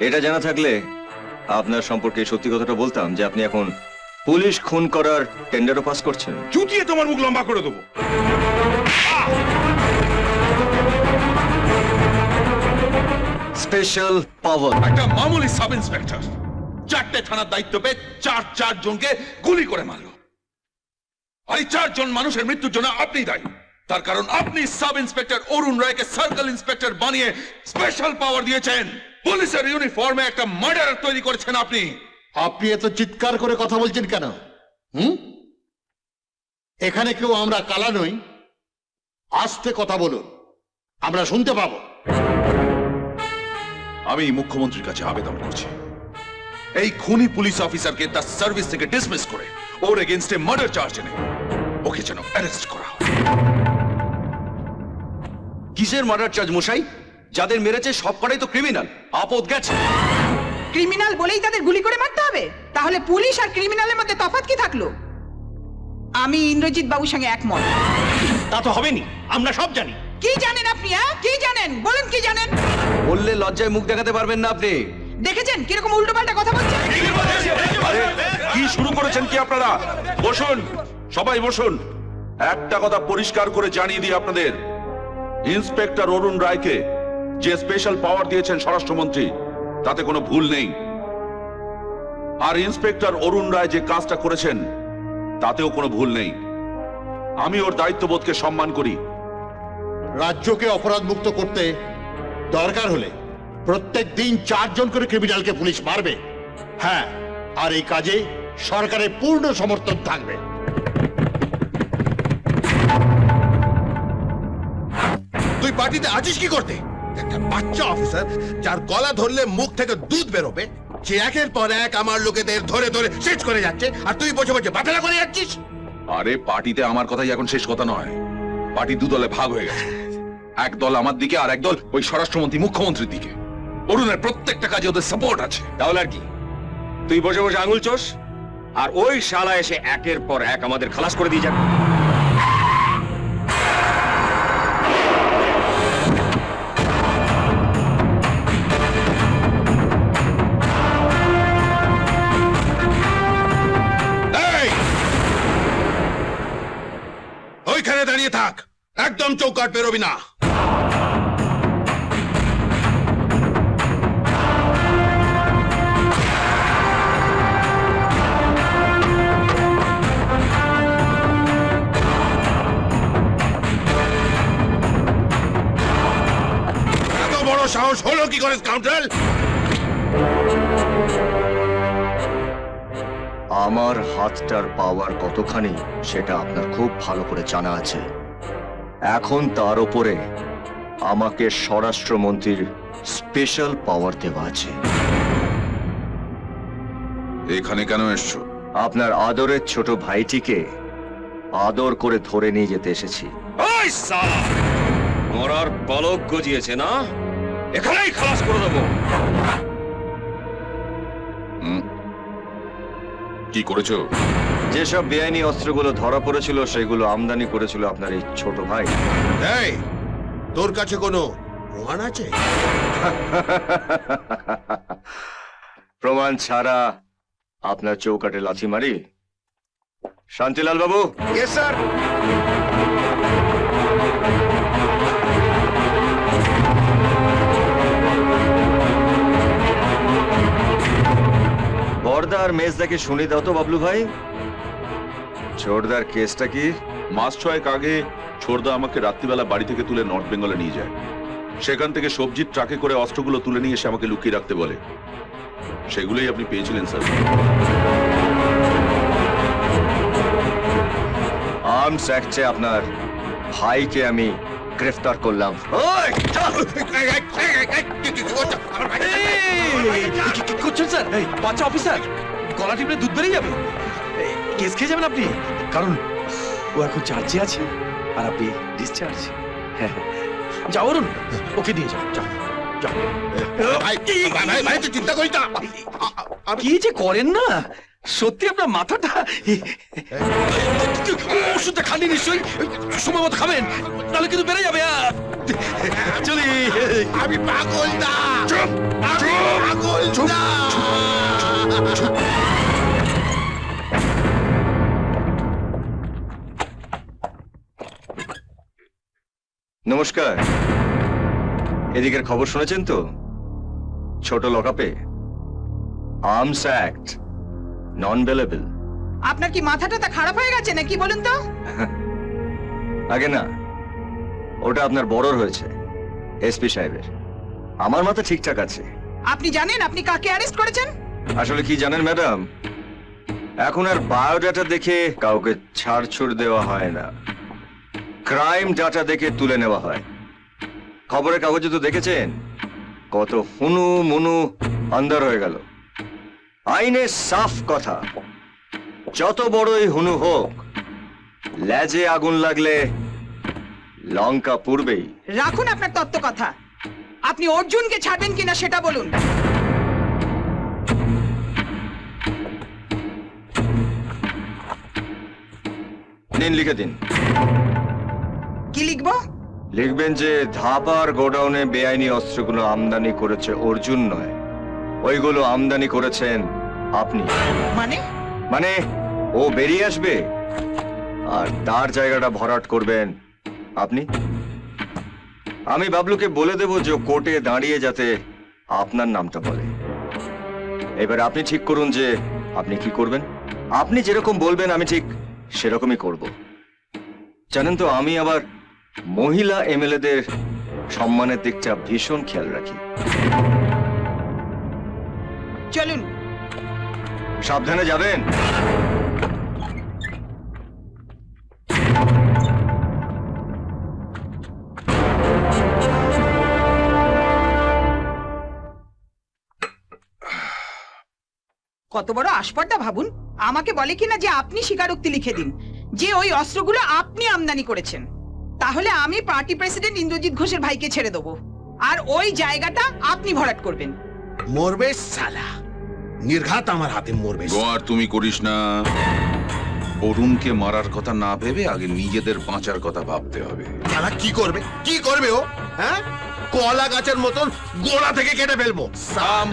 এটা জানা থাকলে আপনার সম্পর্কে সত্যি কথাটা বলতাম যে আপনি এখন পুলিশ খুন করার টেন্ডারও পাস করছেন। চুটিয়ে তোমার মুখ লম্বা করে দেবো। স্পেশাল পাওয়ার। একটা মামুলি সাব ইন্সপেক্টর 4টে থানার দায়িত্ব পেয়ে চার জনকে গুলি করে মারলো। আর এই 4 জন মানুষের মৃত্যুর জন্য আপনি দায়ী। তার কারণ আপনি সাব ইন্সপেক্টর অরুণ রায়কে সার্কেল ইন্সপেক্টর বানিয়ে স্পেশাল পাওয়ার দিয়েছেন। পুলিশের ইউনিফর্মে একটা মার্ডার তৈরি করেছেন আপনি। আপনি এত চিৎকার করে কথা বলছেন কেন? এখানে কেউ আমরা কালা নই। আস্তে কথা বলুন, আমরা শুনতে পাবো। আমি মুখ্যমন্ত্রীর কাছে আবেদন করছি, এই খুনি পুলিশ অফিসারকে তার সার্ভিস থেকে ডিসমিস করে ওর এগেইনস্টে মার্ডার চার্জ এনে ওকে যেন অ্যারেস্ট করা হয়। কিসের মার্ডার চার্জ মশাই? যাদের মেরেছে সবকটাই তো ক্রিমিনাল। আপদ গেছে। ক্রিমিনাল বলেই তাদের গুলি করে মারতে হবে? তাহলে পুলিশ আর ক্রিমিনালের মধ্যে তফাৎ কি থাকলো? আমি ইন্দ্রজিৎ বাবুর সঙ্গে একমত। তা তো হবেনি, আমরা সব জানি। কি জানেন আপনি? কি জানেন বলুন, কি জানেন? বললে লজ্জায় মুখ দেখাতে পারবেন না আপনি। দেখেছেন কিরকম উল্টোপাল্টা কথা বলছেন? কি শুরু করেছেন কি আপনারা? বসুন, সবাই বসুন। একটা কথা পরিষ্কার করে জানিয়ে দিই আপনাদের, ইন্সপেক্টর অরুণ রায়কে যে স্পেশাল পাওয়ার দিয়েছেন স্বরাষ্ট্রমন্ত্রী, তাতে কোনো ভুল নেই। আর ইন্সপেক্টর অরুণ রায় যে কাজটা করেছেন তাতেও কোনো ভুল নেই। আমি ওর দায়িত্ববোধকে সম্মান করি। রাজ্যকে অপরাধ মুক্ত করতে দরকার হলে প্রত্যেক দিন 4 জন করে ক্রিমিনালকে পুলিশ মারবে। হ্যাঁ, আর এই কাজে সরকারের পূর্ণ সমর্থন থাকবে। তুই পার্টিতে আছিস কি করতে? একটা বাচ্চা অফিসার যার গলা ধরলে মুখ থেকে দুধ বেরোবে, সে একের পর এক আমার লোকেদের ধরে ধরে শেষ করে যাচ্ছে, আর তুই বসে বসে বাটেলা করে যাচ্ছিস। আরে পার্টিতে আমার কথাই এখন শেষ কথা নয়। পার্টি 2 দলে ভাগ হয়ে গেছে। এক দল আমার দিকে আর এক দল ওই স্বরাষ্ট্রমন্ত্রী মুখ্যমন্ত্রীর দিকে। অরুণের প্রত্যেকটা কাজে ওদের সাপোর্ট আছে। তাহলে আর কি? তুই বসে বসে আঙুল চোষ, আর ওই শালা এসে একের পর এক আমাদের খালাস করে দিয়ে যাবে। এই! ওইখানে দাঁড়িয়ে থাক, একদম চৌকাট বেরোবি না। এত বড় সাহস হলো কি করে স্কাউন্ডার? আমার হাতটার পাওয়ার কতখানি সেটা আপনার খুব ভালো করে জানা আছে। এখন তার উপরে আমাকে স্বরাষ্ট্রমন্ত্রীর স্পেশাল পাওয়ার দেওয়া আছে। এখানে কেন এসছো? আপনার আদরের ছোট ভাইটিকে আদর করে ধরে নিয়ে যেতে এসেছি। ওই শালা মরার পলক গজিয়েছে না? এখানেই খালাস করে দেবো। কি করেছো? যেসব বেআইনি অস্ত্রগুলো ধরা পড়েছিল সেগুলো আমদানি করেছিল আপনার এই ছোট ভাই। এই, তোর কাছে কোনো প্রমাণ আছে? প্রমাণ ছাড়া আপনার চৌকাটে লাথি মারি? শান্তিলাল বাবু। Yes sir. বর্দা আর মেজদাকে শুনে দাও তো বাবলু ভাই, ছোটদার কেসটা কি? মাস 6 আগে ছোটদা আমাকে রাত্রিবেলা বাড়ি থেকে তুলে নর্থ বেঙ্গলে নিয়ে যায়। সেখান থেকে সবজির ট্রাকে করে অস্ত্রগুলো তুলে নিয়ে এসে আমাকে লুকিয়ে রাখতে বলে। সেগুলোই আপনি পেয়েছিলেন স্যার। আর্মস অ্যাক্টে আপনার ভাইকে আমি গ্রেফতার করলাম। কি করছেন স্যার? বাচ্চা অফিসার গলা টিপলে দুধ বেরিয়ে যাবে। কেস খেয়ে যাবেন আপনি, কারণ ও এখন চার্জে আছে আর আপনি ডিসচার্জ। যাও অরুণ, ওকে দিয়ে যাও। যাও যাও। ভাই তুই চিন্তা করিস না। কি যে করেন না, সত্যি আপনার মাথাটা। ওষুধটা খালি নিশ্চয়ই সময় মতো খাবেন, তাহলে কিন্তু বেড়ে যাবে। চলি। আমি পাগল না, আমি পাগল নমস্কার। এদিকের খবর শুনেছেন তো? ছোট লকআপে আর্মস অ্যাক্ট নন বেলেবল। আপনার কি মাথাটা তা খারাপ হয়ে গেছে নাকি বলুন তো? আগে না, ওটা আপনার বড়র হয়েছে, এসপি সাহেবের। আমার মাথা ঠিকঠাক আছে। আপনি জানেন আপনি কাকে অ্যারেস্ট করেছেন? আসলে কি জানেন ম্যাডাম, এখন আর বায়োডাটা দেখে কাউকে ছাড়ছুড় দেওয়া হয় না, ক্রাইম ডাটা দেখে তুলে নেওয়া হয়। খবরের কাগজে তো দেখেছেন কত হুনু মুনু আন্দার হয়ে গেল। আইনে সাফ কথা, যত বড়ই হুনু হোক, লেজে আগুন লাগলে লঙ্কা পুড়বেই। রাখুন আপনার তত্ত্ব কথা। আপনি অর্জুনকে ছাড়বেন কিনা সেটা বলুন। নিন, লিখে দিন। কি লিখবো? লিখবেন যে ধাপার গোডাউনে বেআইনি অস্ত্রগুলো আমদানি করেছে অর্জুন নয়, ওইগুলো আমদানি করেছেন আপনি। মানে? মানে ও বেরিয়ে আসবে আর তার জায়গাটা ভরাট করবেন আপনি। আমি বাবলুকে বলে দেব যে ও কোর্টে দাঁড়িয়ে যাতে আপনার নামটা বলে। এবার আপনি ঠিক করুন যে আপনি কি করবেন। আপনি যেরকম বলবেন আমি ঠিক সেরকমই করব। জানেন তো, আমি আবার মহিলা এমএলএদের সম্মানের দিকটা ভীষণ খেয়াল রাখি। চলুন। সাবধানে যাবেন। কত বড় আসপর্দা ভাবুন। আমাকে বলে কিনা যে আপনি স্বীকারোক্তি লিখে দিন যে ওই অস্ত্রগুলো আপনি আমদানি করেছেন। তাহলে আমি পার্টি প্রেসিডেন্ট ইন্দ্রজিৎ ঘোষের ভাইকে ছেড়ে দেবো আর ওই জায়গাটা আপনি ভরাট করবেন। মরবে সালা, নির্ঘাত আমার হাতে মরবে। গোয়ার তুমি করিস না। অরুণকে মারার কথা না ভেবে আগে নিজেদের বাঁচার কথা ভাবতে হবে। সালা কি করবে, কি করবে ও? হ্যাঁ, কলা গাছের মতন গোড়া থেকে কেটে ফেলবো। সাম,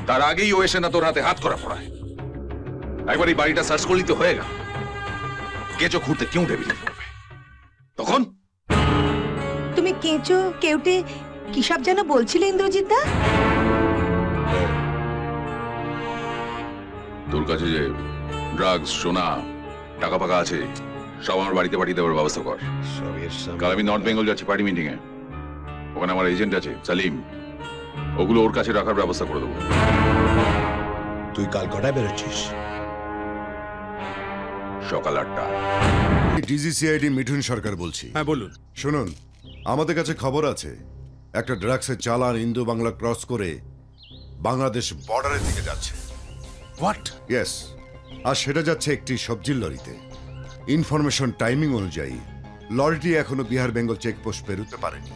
তার আগেই ও এসে না তোর হাতে হাত করা পড়ায়। একবার এই বাড়িটা সার্চ করলি তো হয়ে গেল। কেঁচো ঘুরতে কেউ টেবিলে পড়বে তখন। তুমি কেঁচো কেউটে কি সব যেন বলছিলে ইন্দ্রজিৎ দা? তোর কাছে যে ড্রাগস, সোনা, টাকা ফাকা আছে সব আমার বাড়িতে পাঠিয়ে দেওয়ার ব্যবস্থা কর। কাল আমি নর্থ বেঙ্গল যাচ্ছি পার্টি মিটিং এ। ওখানে আমার এজেন্ট আছে সালিম, ওগুলো ওর কাছে রাখার ব্যবস্থা করে দেবো। তুই কাল কটায় বেরোচ্ছিস? সকাল 8টা। ডিজিসিআইডি মিঠুন সরকার বলছি। হ্যাঁ বলুন। শুনুন, আমাদের কাছে খবর আছে একটা ড্রাগসের চালান ইন্দো বাংলা ক্রস করে বাংলাদেশ বর্ডারের দিকে যাচ্ছে। হোয়াট? ইয়েস, আর সেটা যাচ্ছে একটি সবজির লরিতে। ইনফরমেশন টাইমিং অনুযায়ী লরিটি এখনো বিহার বেঙ্গল চেকপোস্ট পেরোতে পারেনি।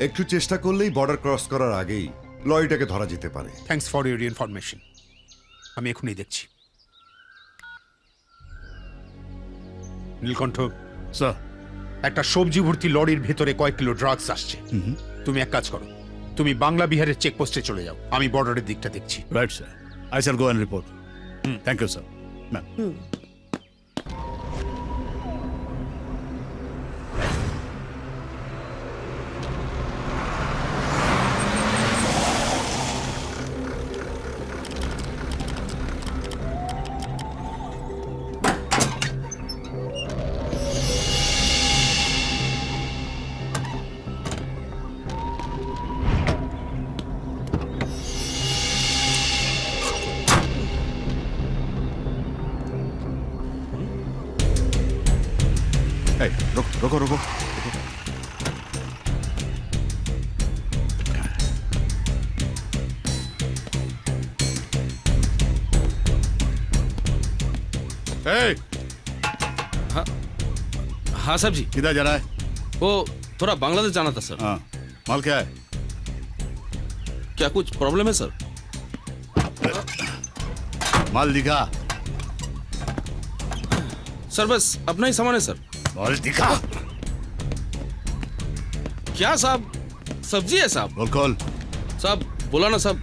একটু চেষ্টা করলেই বর্ডার ক্রস করার আগেই লরিটাকে ধরা যেতে পারে। Thanks for your information. আমি এখনই দেখছি। নীলকণ্ঠ স্যার, একটা সবজি ভর্তি লরির ভেতরে কয়েক কিলো ড্রাগস আসছে। তুমি এক কাজ করো, তুমি বাংলা বিহারের চেকপোস্টে চলে যাও, আমি বর্ডারের দিকটা দেখছি। Right sir, I shall go and report. Thank you sir. Ma'am, এই, রোকো রোকো। Hey, हाँ साहब जी, किधर जा रहा है? वो थोड़ा बांग्लादेश जाना था सर। हाँ, माल क्या है? क्या कुछ प्रॉब्लम है सर? माल दिखा। सर बस अपना ही सामान है सर। माल दिखा। क्या साहब, सब्जी है साहब। बोल खोल। साहब बोला ना साहब।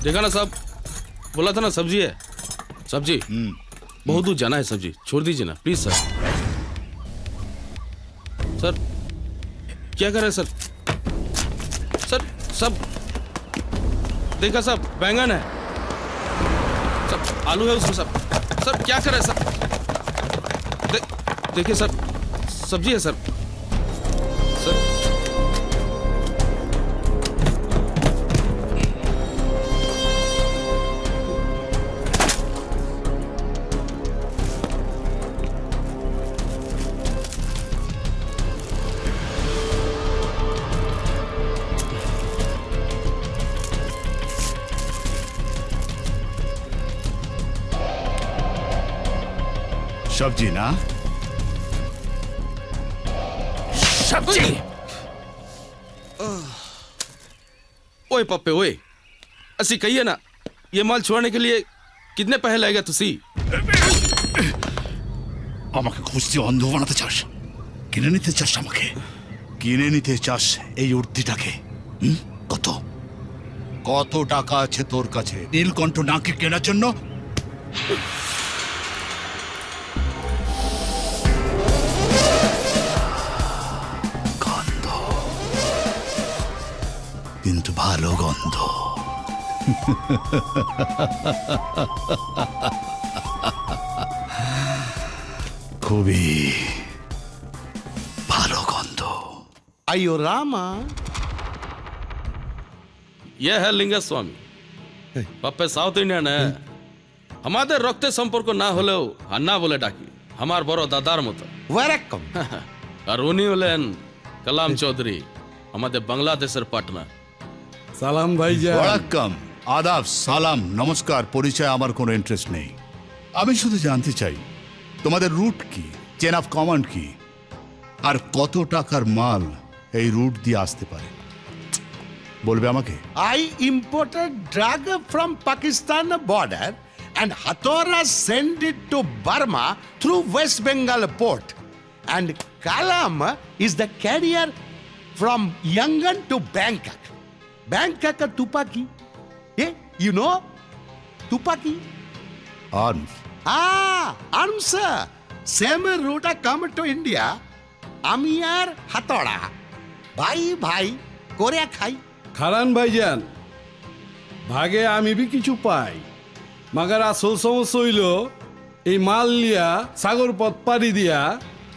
देखा ना साहब, बोला था ना सब्जी है। सब्जी बहुत दूर जाना है सब्जी, छोड़ दीजिए ना प्लीज सर। सर क्या कर रहे हैं सर? सर सब देखा सब बैंगन है, सब आलू है उसमें सब। सर क्या कर रहे हैं सर? देखिए सर सब्जी है सर। सर सब्जी ना सब्जी। ओए पप्पे ओए, ऐसी कहिए ना, ये माल छोड़ने के लिए कितने पैसे लगेगा तुसी? আমাকে খুঁজতে অন্ধ বানাতে চাস? কিনে নিতে চাস আমাকে? কিনে নিতে চাস এই উর্দিটাকে? কত কত টাকা আছে তোর কাছে নীলকণ্ঠ নাকে কেনার জন্য? গন্ধ, কিন্তু ভালো গন্ধ। খুবই ভালো গন্ধ। अयो रामा ये है लिंगा स्वामी। पप्पे साउथ इंडियन है, हमारे रक्ते संपर्क ना হলেও হান্না বলে ডাকি, আমার বড় দাদার মতো। वेलकम আর উনি হলেন কালাম চৌধুরী, আমাদের বাংলাদেশের পার্টনার। সালাম ভাইজান। ওয়ালাকাম, আদাব, সালাম, নমস্কার। পরিচয় আমার কোনো ইন্টারেস্ট নেই। আমি শুধু জানতে চাই তোমাদের রুট কি, চেন অফ কমান্ড কি, আর কত টাকার মাল এই রুট দিয়ে আসতে পারে বলবে আমাকে। I imported drug from Pakistan border and Hathora sent it to Burma through West Bengal port. And Kalam is the carrier from Yangon to Bangkok. Bangkok Tupaki. Yeah, you know? Tupaki? Arms. Arms. Same route come to India. আমি আর হাতড়া ভাই ভাই করে খাই। খারান ভাইজান, ভাগে আমি B কিছু পাই, মাগার আসল সমস্যা হইল এই মাল লিয়া সাগর পথ পাড়ি দিয়া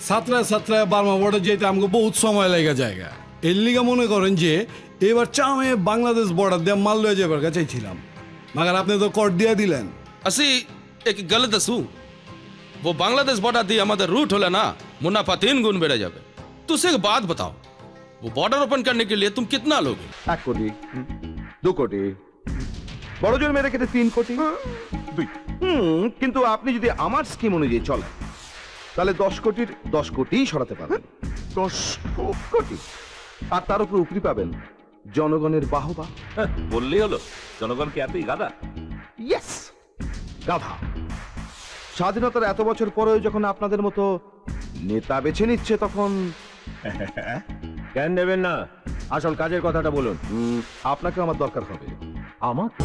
সাতটায় সাতটায় বার্মা বর্ডার যেতে আমাকে বহুত সময় লেগে জায়গা। এর লিগা মনে করেন যে এবার চামে বাংলাদেশ বর্ডার দিয়ে মাল লয়ে যাবার কাছে চাইছিলাম, মাগার আপনি তো কর দিয়া দিলেন। असि एक गलत दसू, वो बांग्लादेश बॉर्डर दी हमारे रूट होले ना, मुनाफा 3 गुण बेड़े जाবে। तो उसे एक बात बताओ, वो बॉर्डर ओपन करने के लिए तुम कितना लोगे? 1 কোটি, 2 কোটি, বড় জোর মেরে খেতে 3 কোটি, 2। কিন্তু আপনি যদি আমার স্কিম অনুযায়ী চলেন তাহলে 10 কোটির 10 কোটিই সরাতে পারবেন। 10 কোটি, আর তার উপর উপরি পাবেন জনগণের বাহবা। বললেই হলো, জনগণ কি এতই গাধা? ইয়েস, গাধা। স্বাধীনতার এত বছর পরেও যখন আপনাদের মতো নেতা বেছে নিচ্ছে তখন কেন নেবেন না? আসল কাজের কথাটা বলুন। আপনাকে আমার দরকার হবে। আমাকে